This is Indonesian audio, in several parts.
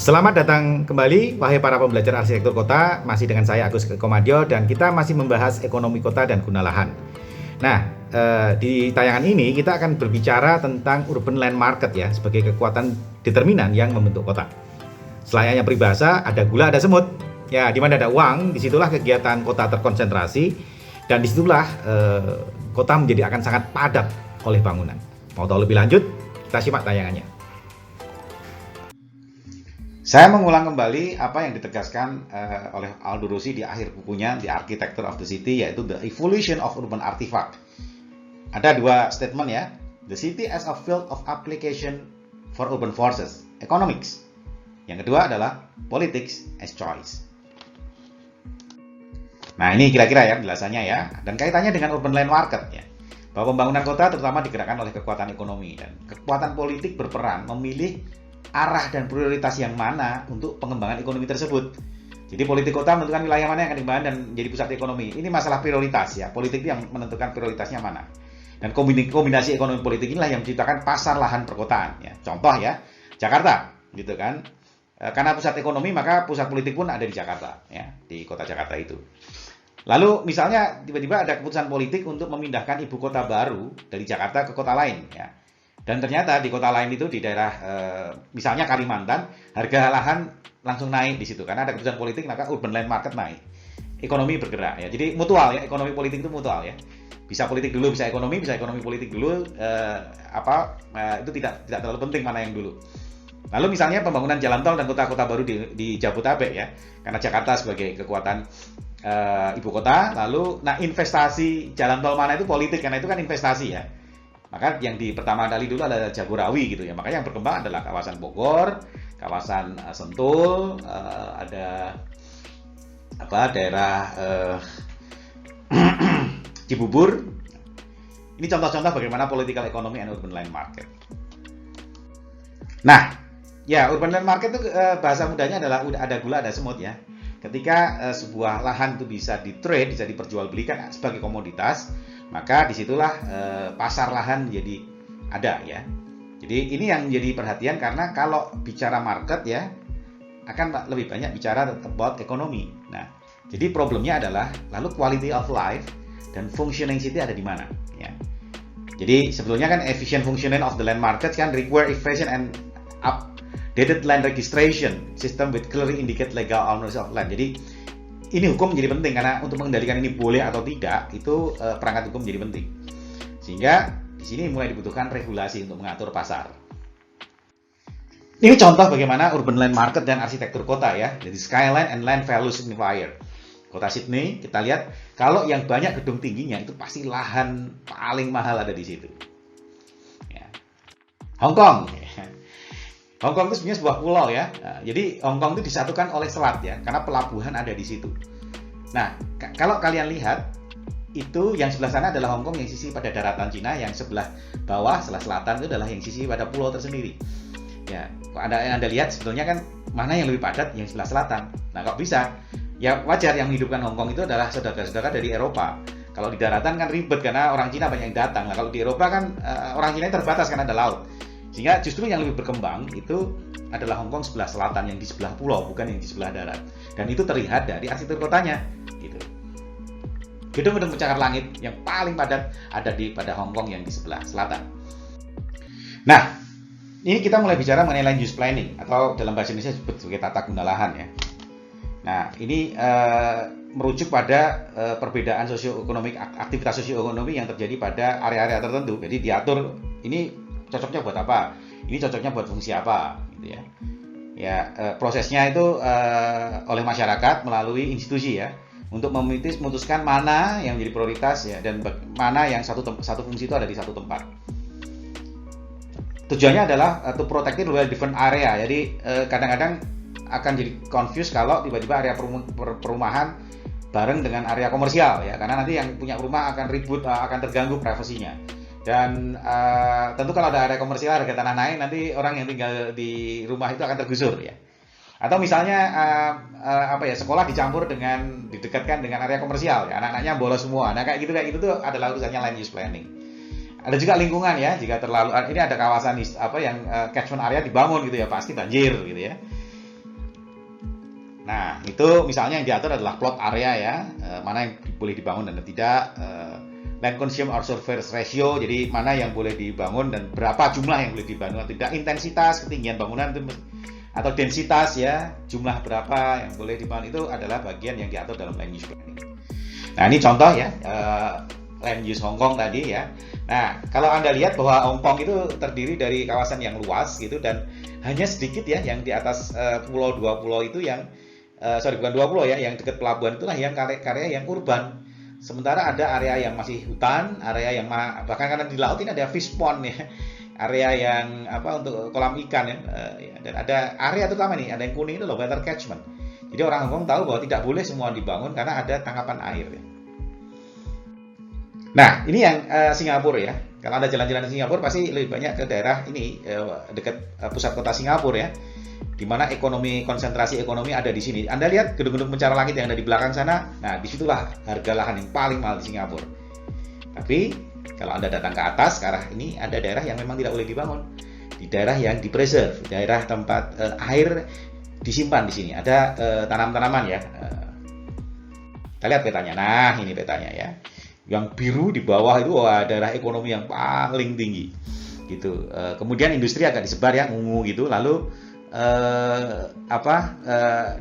Selamat datang kembali, wahai para pembelajar arsitektur kota. Masih dengan saya Agus Komadyo dan kita masih membahas ekonomi kota dan guna lahan. Nah, di tayangan ini kita akan berbicara tentang urban land market ya, sebagai kekuatan determinan yang membentuk kota. Selayaknya peribahasa, ada gula ada semut. Ya, di mana ada uang, disitulah kegiatan kota terkonsentrasi dan disitulah kota akan sangat padat oleh bangunan. Mau tahu lebih lanjut? Kita simak tayangannya. Saya mengulang kembali apa yang ditegaskan oleh Aldo Rossi di akhir bukunya The Architecture of the City, yaitu The Evolution of Urban Artifact. Ada dua statement ya. The city as a field of application for urban forces, economics. Yang kedua adalah politics as choice. Nah, ini kira-kira ya penjelasannya ya. Dan kaitannya dengan urban land market ya. Bahwa pembangunan kota terutama digerakkan oleh kekuatan ekonomi dan kekuatan politik berperan memilih arah dan prioritas yang mana untuk pengembangan ekonomi tersebut. Jadi politik kota menentukan wilayah mana yang akan dikembangkan dan menjadi pusat ekonomi. Ini masalah prioritas ya. Politik yang menentukan prioritasnya mana. Dan kombinasi ekonomi politik inilah yang menciptakan pasar lahan perkotaan ya. Contoh ya, Jakarta gitu kan. Karena pusat ekonomi maka pusat politik pun ada di Jakarta ya, di kota Jakarta itu. Lalu misalnya tiba-tiba ada keputusan politik untuk memindahkan ibu kota baru dari Jakarta ke kota lain ya. Dan ternyata di kota lain itu di daerah misalnya Kalimantan, harga lahan langsung naik di situ karena ada keputusan politik, maka urban land market naik. Ekonomi bergerak ya. Jadi mutual ya, ekonomi politik itu mutual ya. Bisa politik dulu, bisa ekonomi politik dulu, itu tidak terlalu penting mana yang dulu. Lalu misalnya pembangunan jalan tol dan kota-kota baru di Jabodetabek ya. Karena Jakarta sebagai kekuatan ibu kota, lalu investasi jalan tol mana itu politik karena itu kan investasi ya. Maka yang di pertama kali dulu adalah Jagorawi gitu ya. Makanya yang berkembang adalah kawasan Bogor, kawasan Sentul, ada daerah Cibubur. Ini contoh-contoh bagaimana political economy and urban land market. Nah, ya urban land market itu bahasa mudahnya adalah ada gula ada semut ya. Ketika sebuah lahan itu bisa di-trade, bisa diperjualbelikan sebagai komoditas, maka disitulah pasar lahan jadi ada ya. Jadi ini yang menjadi perhatian karena kalau bicara market ya akan lebih banyak bicara about ekonomi. Nah, jadi problemnya adalah lalu quality of life dan functioning city ada di mana ya. Jadi sebetulnya kan efficient functioning of the land market kan require efficient and updated land registration system with clearly indicate legal owners of land. Jadi ini hukum menjadi penting karena untuk mengendalikan ini boleh atau tidak itu perangkat hukum menjadi penting. Sehingga di sini mulai dibutuhkan regulasi untuk mengatur pasar. Ini contoh bagaimana urban land market dan arsitektur kota ya. Jadi skyline and land value signifier. Kota Sydney kita lihat kalau yang banyak gedung tingginya itu pasti lahan paling mahal ada di situ. Ya. Hong Kong. Hong Kong itu sebenarnya sebuah pulau ya. Nah, jadi Hong Kong itu disatukan oleh selat ya, karena pelabuhan ada di situ. Nah, kalau kalian lihat itu yang sebelah sana adalah Hong Kong yang sisi pada daratan Cina, yang sebelah bawah, sebelah selatan itu adalah yang sisi pada pulau tersendiri. Ya, Anda lihat sebetulnya kan mana yang lebih padat yang sebelah selatan. Nah, kok bisa? Ya wajar yang menghidupkan Hong Kong itu adalah saudara-saudara dari Eropa. Kalau di daratan kan ribet karena orang Cina banyak yang datang. Nah, kalau di Eropa kan orang Cina terbatas karena ada laut. Sehingga justru yang lebih berkembang itu adalah Hong Kong sebelah selatan yang di sebelah pulau, bukan yang di sebelah darat. Dan itu terlihat dari arsitektur kotanya. Gitu. Gedung-gedung pencakar langit yang paling padat ada pada Hong Kong yang di sebelah selatan. Nah, ini kita mulai bicara mengenai land use planning atau dalam bahasa Indonesia disebut sebagai tata guna lahan ya. Nah, ini merujuk pada perbedaan sosioekonomik, aktivitas sosioekonomi yang terjadi pada area-area tertentu. Jadi diatur ini cocoknya buat apa? Ini cocoknya buat fungsi apa? Gitu ya. Ya prosesnya itu oleh masyarakat melalui institusi ya untuk memutuskan mana yang menjadi prioritas ya dan mana yang satu fungsi itu ada di satu tempat. Tujuannya adalah to protect rural different area. Jadi kadang-kadang akan jadi confuse kalau tiba-tiba area perumahan bareng dengan area komersial ya, karena nanti yang punya rumah akan ribut, akan terganggu privasinya. Dan tentu kalau ada area komersial, harga tanah naik, nanti orang yang tinggal di rumah itu akan tergusur ya. Atau misalnya sekolah dicampur didekatkan dengan area komersial ya, anak-anaknya bolos semua. Nah kayak gitu tuh adalah urusannya land use planning. Ada juga lingkungan ya, jika terlalu ini ada kawasan catchment area dibangun gitu ya, pasti banjir gitu ya. Nah, itu misalnya yang diatur adalah plot area ya, mana yang boleh dibangun dan tidak, land consume or surface ratio, jadi mana yang boleh dibangun dan berapa jumlah yang boleh dibangun atau tidak, intensitas, ketinggian bangunan itu, atau densitas ya, jumlah berapa yang boleh dibangun, itu adalah bagian yang diatur dalam land use planning. Nah, ini contoh ya, land use Hong Kong tadi ya. Nah, kalau Anda lihat bahwa Hong Kong itu terdiri dari kawasan yang luas gitu, dan hanya sedikit ya yang di atas pulau, dua pulau itu yang bukan dua pulau ya, yang dekat pelabuhan itulah yang karya yang urban. Sementara ada area yang masih hutan, area yang bahkan karena di laut ini ada fish pond ya, area yang untuk kolam ikan ya, dan ada area terutama nih, ada yang kuning itu loh, water catchment. Jadi orang Hong Kong tahu bahwa tidak boleh semua dibangun karena ada tangkapan air ya. Nah, ini yang Singapura ya. Kalau Anda jalan-jalan di Singapura pasti lebih banyak ke daerah ini, dekat pusat kota Singapura ya, di mana konsentrasi ekonomi ada di sini. Anda lihat gedung-gedung pencakar langit yang ada di belakang sana. Nah, disitulah harga lahan yang paling mahal di Singapura. Tapi kalau Anda datang ke atas, ke arah ini ada daerah yang memang tidak boleh dibangun. Di daerah yang di-preserve, daerah tempat air disimpan di sini. Ada tanam-tanaman ya. Kita lihat petanya. Nah, ini petanya ya. Yang biru di bawah itu daerah ekonomi yang paling tinggi. Gitu. Kemudian industri agak disebar ya, ungu gitu. Lalu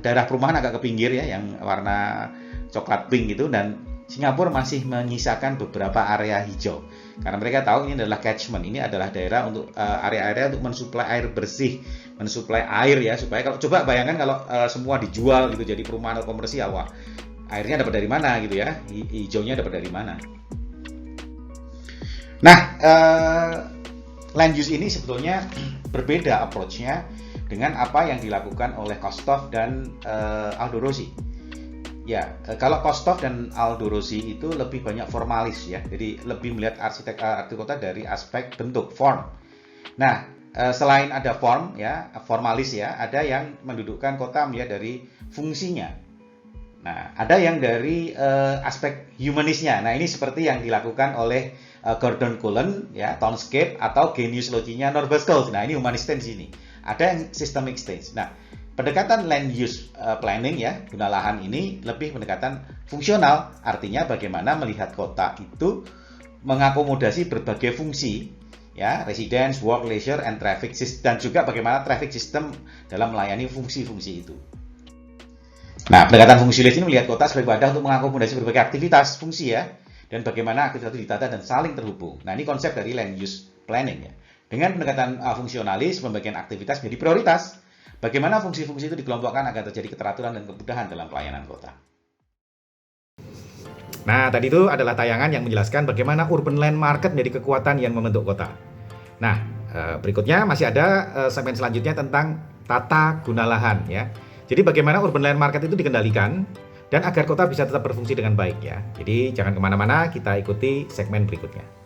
daerah perumahan agak ke pinggir ya, yang warna coklat pink gitu, dan Singapura masih menyisakan beberapa area hijau karena mereka tahu ini adalah catchment, ini adalah daerah untuk area-area untuk mensuplai air bersih, mensuplai air ya, supaya kalau coba bayangkan kalau semua dijual gitu jadi perumahan atau komersial, wah airnya dapat dari mana gitu ya, hijaunya dapat dari mana. Nah, land use ini sebetulnya berbeda approach-nya dengan apa yang dilakukan oleh Kostov dan Aldo Rossi. Ya, kalau Kostov dan Aldo Rossi itu lebih banyak formalis ya, jadi lebih melihat arsitek kota dari aspek bentuk, form. Nah, selain ada form ya, formalis ya, ada yang mendudukkan kota melihat dari fungsinya. Nah, ada yang dari aspek humanisnya. Nah, ini seperti yang dilakukan oleh Gordon Cullen ya, Townscape, atau Genius Loci-nya Norbert Schultz. Nah, ini humanis di sini. Ada yang systemic stage. Nah, pendekatan land use planning ya, guna lahan ini lebih pendekatan fungsional. Artinya bagaimana melihat kota itu mengakomodasi berbagai fungsi ya, residence, work, leisure, and traffic system, dan juga bagaimana traffic system dalam melayani fungsi-fungsi itu. Nah, pendekatan fungsionalis ini melihat kota sebagai wadah untuk mengakomodasi berbagai aktivitas fungsi ya, dan bagaimana aktivitas itu ditata dan saling terhubung. Nah, ini konsep dari land use planning ya. Dengan pendekatan fungsionalis, pembagian aktivitas menjadi prioritas. Bagaimana fungsi-fungsi itu dikelompokkan agar terjadi keteraturan dan kemudahan dalam pelayanan kota. Nah, tadi itu adalah tayangan yang menjelaskan bagaimana urban land market menjadi kekuatan yang membentuk kota. Nah, berikutnya masih ada segmen selanjutnya tentang tata guna lahan ya. Jadi bagaimana urban land market itu dikendalikan dan agar kota bisa tetap berfungsi dengan baik ya. Jadi jangan kemana-mana, kita ikuti segmen berikutnya.